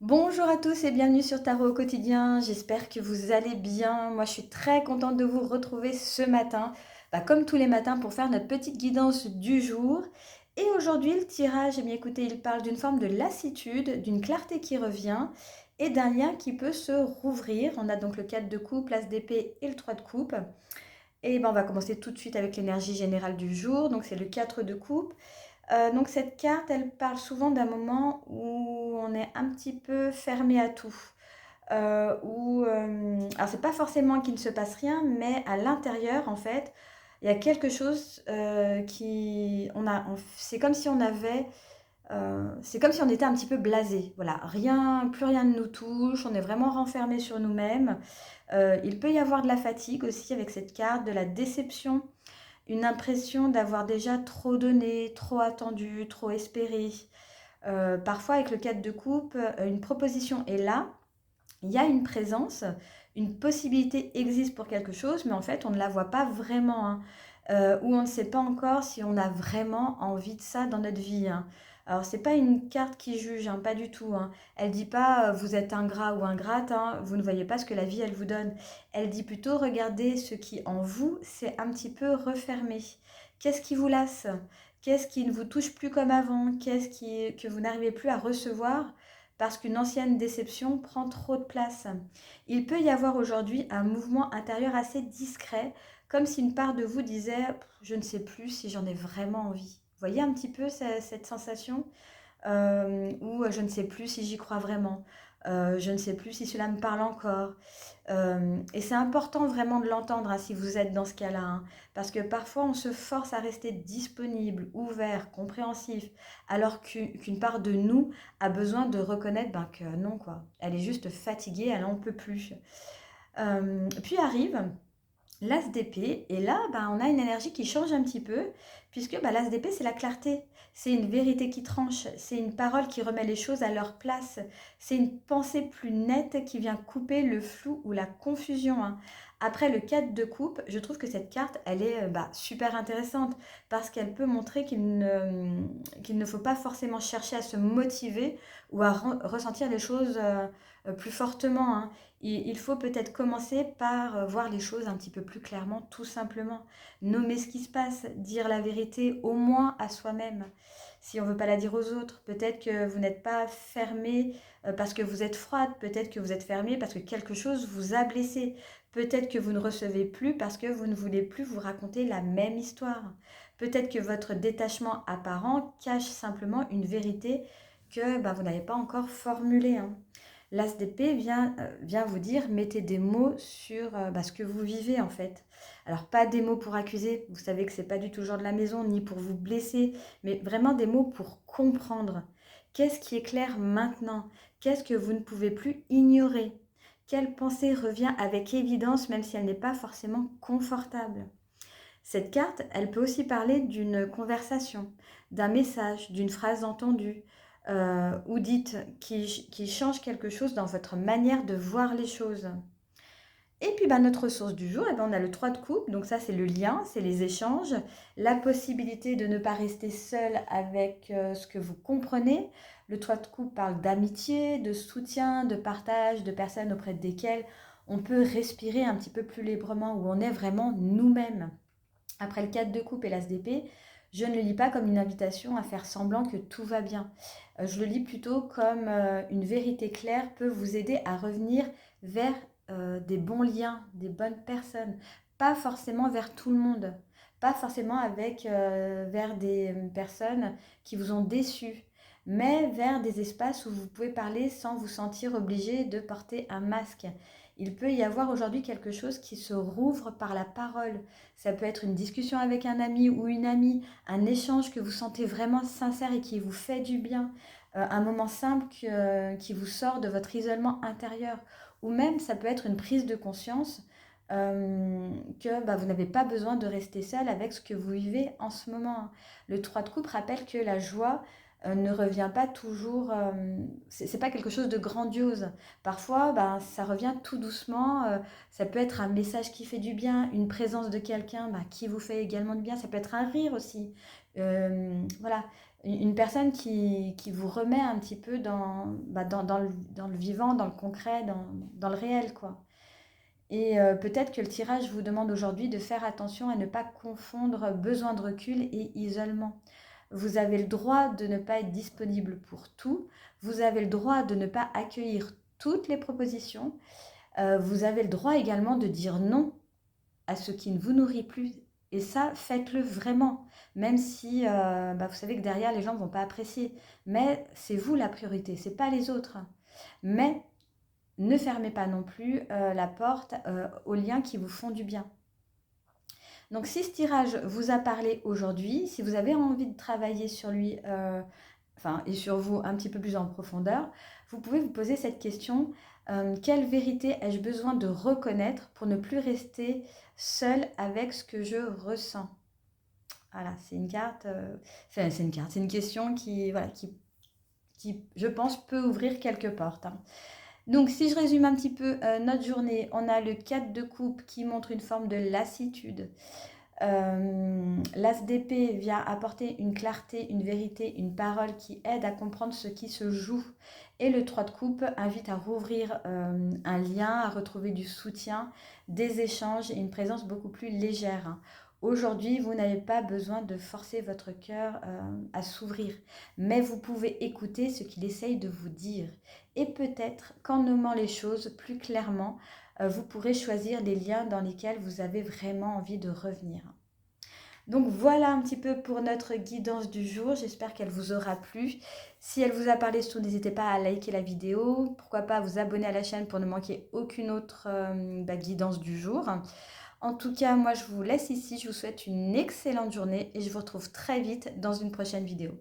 Bonjour à tous et bienvenue sur Tarot au quotidien. J'espère que vous allez bien. Moi, je suis très contente de vous retrouver ce matin, comme tous les matins, pour faire notre petite guidance du jour. Et aujourd'hui, le tirage, eh bien, écoutez, il parle d'une forme de lassitude, d'une clarté qui revient et d'un lien qui peut se rouvrir. On a donc le 4 de coupe, l'as d'épée et le 3 de coupe. Et ben, on va commencer tout de suite avec l'énergie générale du jour. Donc, c'est le 4 de coupe. Donc cette carte, elle parle souvent d'un moment où on est un petit peu fermé à tout. Alors c'est pas forcément qu'il ne se passe rien, mais à l'intérieur, en fait, il y a quelque chose c'est comme si on avait, c'est comme si on était un petit peu blasé. Voilà, rien, plus rien ne nous touche, on est vraiment renfermé sur nous-mêmes. Il peut y avoir de la fatigue aussi avec cette carte, de la déception, une impression d'avoir déjà trop donné, trop attendu, trop espéré. Parfois, avec le 4 de coupe, une proposition est là, il y a une présence, une possibilité existe pour quelque chose, mais en fait, on ne la voit pas vraiment, hein. Ou on ne sait pas encore si on a vraiment envie de ça dans notre vie, hein. Alors, c'est pas une carte qui juge, hein, pas du tout, hein. Elle dit pas vous êtes ingrat ou ingrate, hein, vous ne voyez pas ce que la vie elle vous donne. Elle dit plutôt regardez ce qui en vous s'est un petit peu refermé. Qu'est-ce qui vous lasse? Qu'est-ce qui ne vous touche plus comme avant? Que vous n'arrivez plus à recevoir parce qu'une ancienne déception prend trop de place? Il peut y avoir aujourd'hui un mouvement intérieur assez discret, comme si une part de vous disait je ne sais plus si j'en ai vraiment envie. Vous voyez un petit peu cette sensation? Ou je ne sais plus si j'y crois vraiment. Je ne sais plus si cela me parle encore. Et c'est important vraiment de l'entendre, hein, si vous êtes dans ce cas-là, hein, parce que parfois on se force à rester disponible, ouvert, compréhensif, alors qu'une part de nous a besoin de reconnaître que non, quoi. Elle est juste fatiguée, elle n'en peut plus. Puis arrive l'as d'épée, et là, on a une énergie qui change un petit peu, puisque l'as d'épée, c'est la clarté, c'est une vérité qui tranche, c'est une parole qui remet les choses à leur place, c'est une pensée plus nette qui vient couper le flou ou la confusion, hein. Après le 4 de coupe, je trouve que cette carte, elle est super intéressante, parce qu'elle peut montrer qu'il ne faut pas forcément chercher à se motiver ou à ressentir les choses plus fortement, hein. Il faut peut-être commencer par voir les choses un petit peu plus clairement, tout simplement. Nommer ce qui se passe, dire la vérité au moins à soi-même. Si on ne veut pas la dire aux autres, peut-être que vous n'êtes pas fermé parce que vous êtes froide, peut-être que vous êtes fermé parce que quelque chose vous a blessé, peut-être que vous ne recevez plus parce que vous ne voulez plus vous raconter la même histoire. Peut-être que votre détachement apparent cache simplement une vérité que vous n'avez pas encore formulée, hein. L'as d'épée vient vous dire, mettez des mots sur ce que vous vivez en fait. Alors pas des mots pour accuser, vous savez que c'est pas du tout le genre de la maison, ni pour vous blesser, mais vraiment des mots pour comprendre. Qu'est-ce qui est clair maintenant? Qu'est-ce que vous ne pouvez plus ignorer? Quelle pensée revient avec évidence, même si elle n'est pas forcément confortable? Cette carte, elle peut aussi parler d'une conversation, d'un message, d'une phrase entendue ou dite qui change quelque chose dans votre manière de voir les choses. Et puis notre ressource du jour, on a le 3 de coupe, donc ça c'est le lien, c'est les échanges, la possibilité de ne pas rester seul avec ce que vous comprenez. Le 3 de coupe parle d'amitié, de soutien, de partage, de personnes auprès desquelles on peut respirer un petit peu plus librement, où on est vraiment nous-mêmes. Après le 4 de coupe et l'as d'épée, je ne le lis pas comme une invitation à faire semblant que tout va bien. Je le lis plutôt comme une vérité claire peut vous aider à revenir vers des bons liens, des bonnes personnes. Pas forcément vers tout le monde. Pas forcément vers des personnes qui vous ont déçu, mais vers des espaces où vous pouvez parler sans vous sentir obligé de porter un masque. Il peut y avoir aujourd'hui quelque chose qui se rouvre par la parole. Ça peut être une discussion avec un ami ou une amie, un échange que vous sentez vraiment sincère et qui vous fait du bien, un moment simple qui vous sort de votre isolement intérieur. Ou même, ça peut être une prise de conscience que vous n'avez pas besoin de rester seul avec ce que vous vivez en ce moment. Le 3 de coupe rappelle que la joie ne revient pas toujours, c'est pas quelque chose de grandiose. Parfois, ça revient tout doucement. Ça peut être un message qui fait du bien, une présence de quelqu'un qui vous fait également du bien. Ça peut être un rire aussi. Voilà, une personne qui vous remet un petit peu dans le vivant, dans le concret, dans le réel, quoi. Et peut-être que le tirage vous demande aujourd'hui de faire attention à ne pas confondre besoin de recul et isolement. Vous avez le droit de ne pas être disponible pour tout. Vous avez le droit de ne pas accueillir toutes les propositions. Vous avez le droit également de dire non à ce qui ne vous nourrit plus. Et ça, faites-le vraiment. Même si vous savez que derrière, les gens ne vont pas apprécier. Mais c'est vous la priorité, c'est pas les autres. Mais ne fermez pas non plus la porte aux liens qui vous font du bien. Donc si ce tirage vous a parlé aujourd'hui, si vous avez envie de travailler sur lui et sur vous un petit peu plus en profondeur, vous pouvez vous poser cette question, quelle vérité ai-je besoin de reconnaître pour ne plus rester seule avec ce que je ressens? Voilà, c'est une carte, c'est une question qui, voilà, qui, je pense, peut ouvrir quelques portes, hein. Donc, si je résume un petit peu notre journée, on a le 4 de coupe qui montre une forme de lassitude. L'as d'épée vient apporter une clarté, une vérité, une parole qui aide à comprendre ce qui se joue. Et le 3 de coupe invite à rouvrir un lien, à retrouver du soutien, des échanges et une présence beaucoup plus légère, hein. Aujourd'hui, vous n'avez pas besoin de forcer votre cœur à s'ouvrir, mais vous pouvez écouter ce qu'il essaye de vous dire. Et peut-être qu'en nommant les choses plus clairement, vous pourrez choisir les liens dans lesquels vous avez vraiment envie de revenir. Donc voilà un petit peu pour notre guidance du jour. J'espère qu'elle vous aura plu. Si elle vous a parlé, surtout n'hésitez pas à liker la vidéo. Pourquoi pas à vous abonner à la chaîne pour ne manquer aucune autre guidance du jour. En tout cas, moi je vous laisse ici. Je vous souhaite une excellente journée et je vous retrouve très vite dans une prochaine vidéo.